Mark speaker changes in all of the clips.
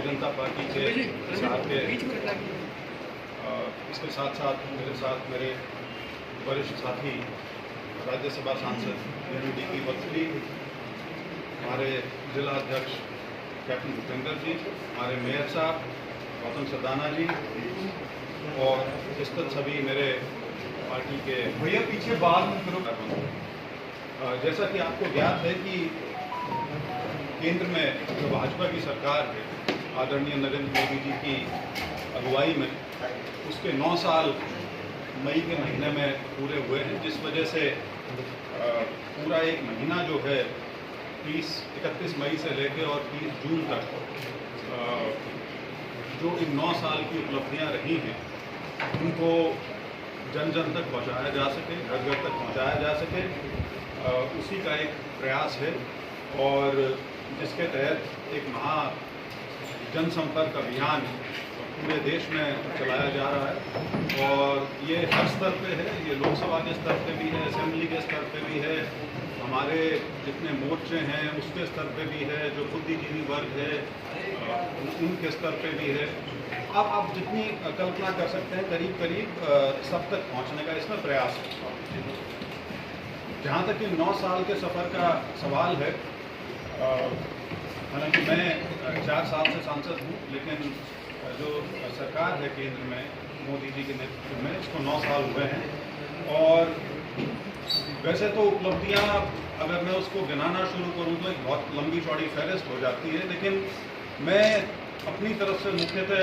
Speaker 1: जनता party के इसके साथ साथ मेरे साथ मेरे वरिष्ठ साथी राज्यसभा सांसद डी.पी. वत्सली, हमारे जिला अध्यक्ष कैप्टन भूपेंद्र जी, हमारे मेयर साहब गौतम सरदाना जी और विस्तृत सभी मेरे पार्टी के
Speaker 2: भैया पीछे बात करो।
Speaker 1: जैसा कि आपको ज्ञात है कि केंद्र में जो भाजपा की सरकार है आदरणीय नरेंद्र मोदी जी की अगुवाई में, उसके 9 साल मई के महीने में पूरे हुए हैं, जिस वजह से पूरा एक महीना जो है 31 मई से लेकर और 30 जून तक जो इन 9 साल की उपलब्धियां रही हैं उनको जन जन तक पहुंचाया जा सके, घर घर तक पहुंचाया जा सके, उसी का एक प्रयास है और जिसके तहत एक महा जनसंपर्क अभियान पूरे देश में चलाया जा रहा है और ये हर स्तर पे है। ये लोकसभा के स्तर पे भी है, असेंबली के स्तर पे भी है, हमारे जितने मोर्चे हैं उसके स्तर पे भी है, जो बुद्धिजीवी वर्ग है उनके स्तर पे भी है। अब आप जितनी कल्पना कर सकते हैं करीब करीब सब तक पहुंचने का इसमें प्रयास है। जहाँ तक कि 9 साल के सफ़र का सवाल है, हालांकि मैं 4 साल से सांसद हूँ, लेकिन जो सरकार है केंद्र में मोदी जी के नेतृत्व में, इसको 9 साल हुए हैं और वैसे तो उपलब्धियाँ अगर मैं उसको गिनाना शुरू करूँ तो एक बहुत लंबी चौड़ी फहरिस्त हो जाती है, लेकिन मैं अपनी तरफ से मुख्यतः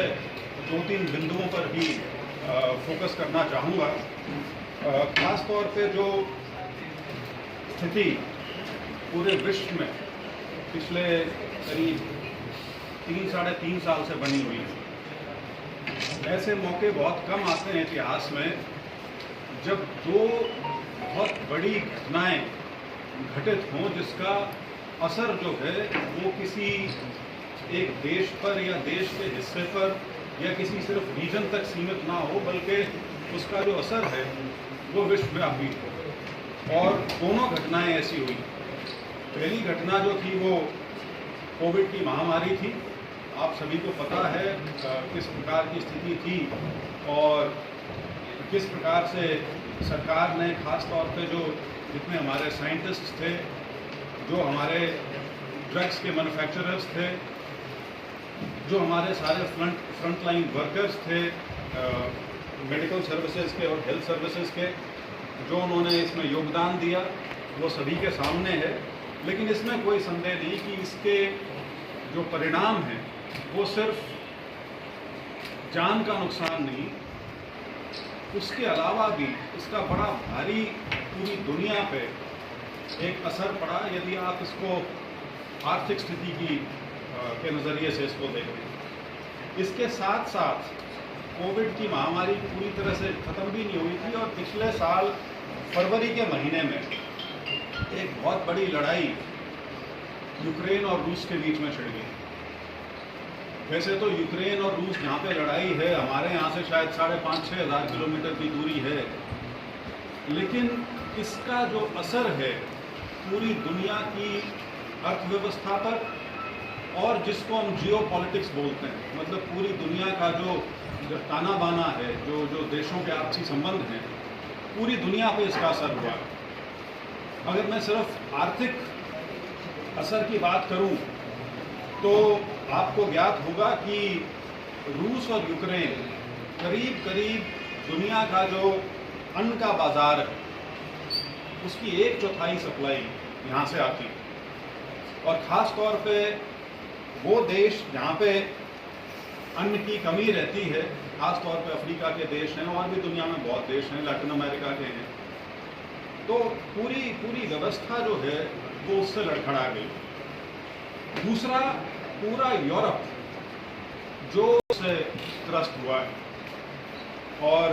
Speaker 1: 2-3 बिंदुओं पर ही फोकस करना चाहूँगा। ख़ास तौर पे जो स्थिति पूरे विश्व में पिछले करीब 3-3.5 साल से बनी हुई है। ऐसे मौके बहुत कम आते हैं इतिहास में जब दो बहुत बड़ी घटनाएं घटित हों जिसका असर जो है वो किसी एक देश पर या देश के हिस्से पर या किसी सिर्फ रीजन तक सीमित ना हो, बल्कि उसका जो असर है वो विश्वव्यापी हो। और दोनों घटनाएं ऐसी हुई। पहली घटना जो थी वो कोविड की महामारी थी। आप सभी को पता है किस प्रकार की स्थिति थी और किस प्रकार से सरकार ने खास तौर पे जो जितने हमारे साइंटिस्ट थे, जो हमारे ड्रग्स के मैन्युफैक्चरर्स थे, जो हमारे सारे फ्रंट लाइन वर्कर्स थे मेडिकल सर्विसेज के और हेल्थ सर्विसेज के, जो उन्होंने इसमें योगदान दिया वो सभी के सामने है। लेकिन इसमें कोई संदेह नहीं कि इसके जो परिणाम हैं वो सिर्फ जान का नुकसान नहीं, उसके अलावा भी इसका बड़ा भारी पूरी दुनिया पे एक असर पड़ा यदि आप इसको आर्थिक स्थिति की के नज़रिए से इसको देखें। इसके साथ साथ कोविड की महामारी पूरी तरह से ख़त्म भी नहीं हुई थी और पिछले साल फरवरी के महीने में एक बहुत बड़ी लड़ाई यूक्रेन और रूस के बीच में छिड़ गई। वैसे तो यूक्रेन और रूस जहाँ पे लड़ाई है हमारे यहाँ से शायद 5,500-6 हज़ार किलोमीटर की दूरी है, लेकिन इसका जो असर है पूरी दुनिया की अर्थव्यवस्था पर और जिसको हम जियो पॉलिटिक्स बोलते हैं, मतलब पूरी दुनिया का जो ताना बाना है, जो देशों के आपसी संबंध हैं, पूरी दुनिया पे इसका असर हुआ। अगर मैं सिर्फ आर्थिक असर की बात करूं तो आपको ज्ञात होगा कि रूस और यूक्रेन करीब करीब दुनिया का जो अन्न का बाजार है उसकी 1/4 सप्लाई यहाँ से आती है। और ख़ास तौर पे वो देश जहाँ पे अन्न की कमी रहती है, ख़ास तौर पे अफ्रीका के देश हैं और भी दुनिया में बहुत देश हैं, लैटिन अमेरिका के हैं, तो पूरी व्यवस्था जो है वो उससे लड़खड़ा गई। दूसरा, पूरा यूरोप जो से त्रस्त हुआ है और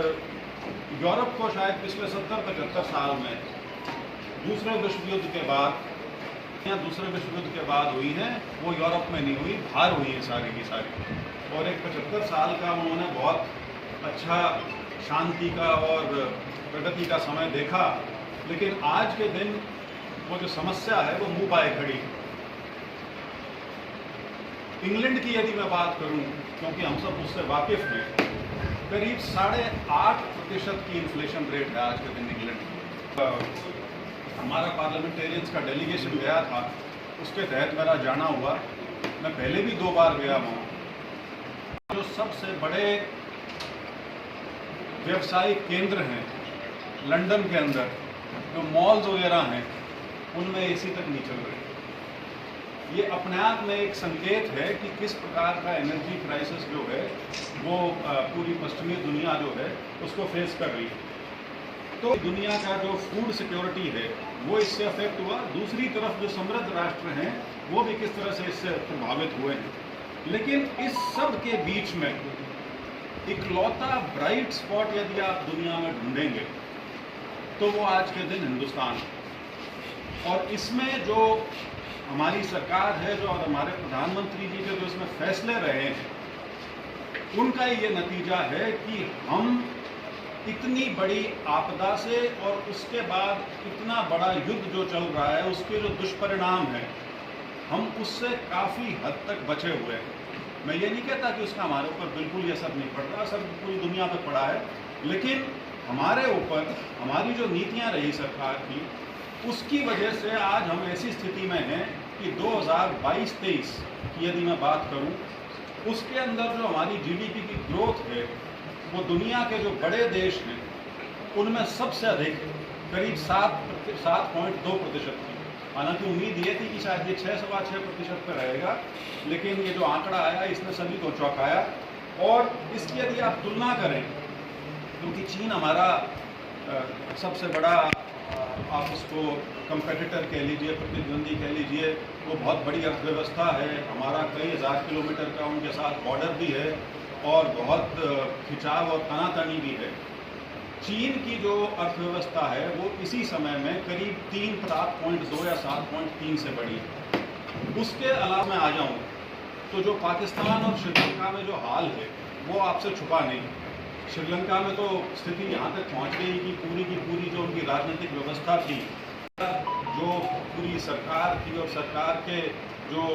Speaker 1: यूरोप को शायद पिछले 70-75 साल में दूसरे विश्व युद्ध के बाद हुई हैं, वो यूरोप में नहीं हुई, बाहर हुई हैं सारी की सारी। और एक 75 साल का उन्होंने बहुत अच्छा शांति का और प्रगति का समय देखा, लेकिन आज के दिन वो जो समस्या है वो मुंह पाए खड़ी। इंग्लैंड की यदि मैं बात करूं, क्योंकि हम सब उससे वाकिफ हैं, करीब 8.5% की इन्फ्लेशन रेट है आज के दिन इंग्लैंड में। हमारा पार्लियामेंटेरियंस का डेलीगेशन गया था, उसके तहत मेरा जाना हुआ। मैं पहले भी 2 बार गया हूँ। जो सबसे बड़े व्यवसायिक केंद्र हैं लंदन के अंदर, जो मॉल्स वगैरह हैं, उनमें एसी तक नहीं चल रहे। ये अपने आप में एक संकेत है कि किस प्रकार का एनर्जी क्राइसिस जो है वो पूरी पश्चिमी दुनिया जो है उसको फेस कर रही है। तो दुनिया का जो फूड सिक्योरिटी है वो इससे अफेक्ट हुआ। दूसरी तरफ जो समृद्ध राष्ट्र हैं वो भी किस तरह से इससे प्रभावित हुए हैं। लेकिन इस सब के बीच में इकलौता ब्राइट स्पॉट यदि आप दुनिया में ढूंढेंगे तो वो आज के दिन हिंदुस्तान है। और इसमें जो हमारी सरकार है, जो और हमारे प्रधानमंत्री जी के जो इसमें फैसले रहे हैं, उनका ये नतीजा है कि हम इतनी बड़ी आपदा से और उसके बाद इतना बड़ा युद्ध जो चल रहा है उसके जो दुष्परिणाम हैं, हम उससे काफ़ी हद तक बचे हुए हैं। मैं ये नहीं कहता कि उसका हमारे ऊपर बिल्कुल ये असर नहीं पड़ रहा, असर पूरी दुनिया पे पड़ा है, लेकिन हमारे ऊपर हमारी जो नीतियां रही सरकार की, उसकी वजह से आज हम ऐसी स्थिति में हैं कि 2022-23 की यदि मैं बात करूं, उसके अंदर जो हमारी जीडीपी की ग्रोथ है वो दुनिया के जो बड़े देश हैं उनमें सबसे अधिक करीब 7.2% थी। हालांकि उम्मीद ये थी कि शायद ये 6-6.25% पर रहेगा, लेकिन ये जो आंकड़ा आया इसने सभी को चौंकाया। और इसकी यदि आप तुलना करें, क्योंकि चीन हमारा सबसे बड़ा, आप उसको कंपेटिटर कह लीजिए, प्रतिद्वंदी कह लीजिए, वो बहुत बड़ी अर्थव्यवस्था है, हमारा कई हज़ार किलोमीटर का उनके साथ बॉर्डर भी है और बहुत खिंचाव और तनातनी भी है। चीन की जो अर्थव्यवस्था है वो इसी समय में करीब 7.2 या 7.3 से बढ़ी है। उसके अलावा मैं आ जाऊँ तो जो पाकिस्तान और श्रीलंका में जो हाल है वो आपसे छुपा नहीं। श्रीलंका में तो स्थिति यहाँ तक पहुँच गई कि पूरी जो उनकी राजनीतिक व्यवस्था थी, जो पूरी सरकार थी और सरकार के जो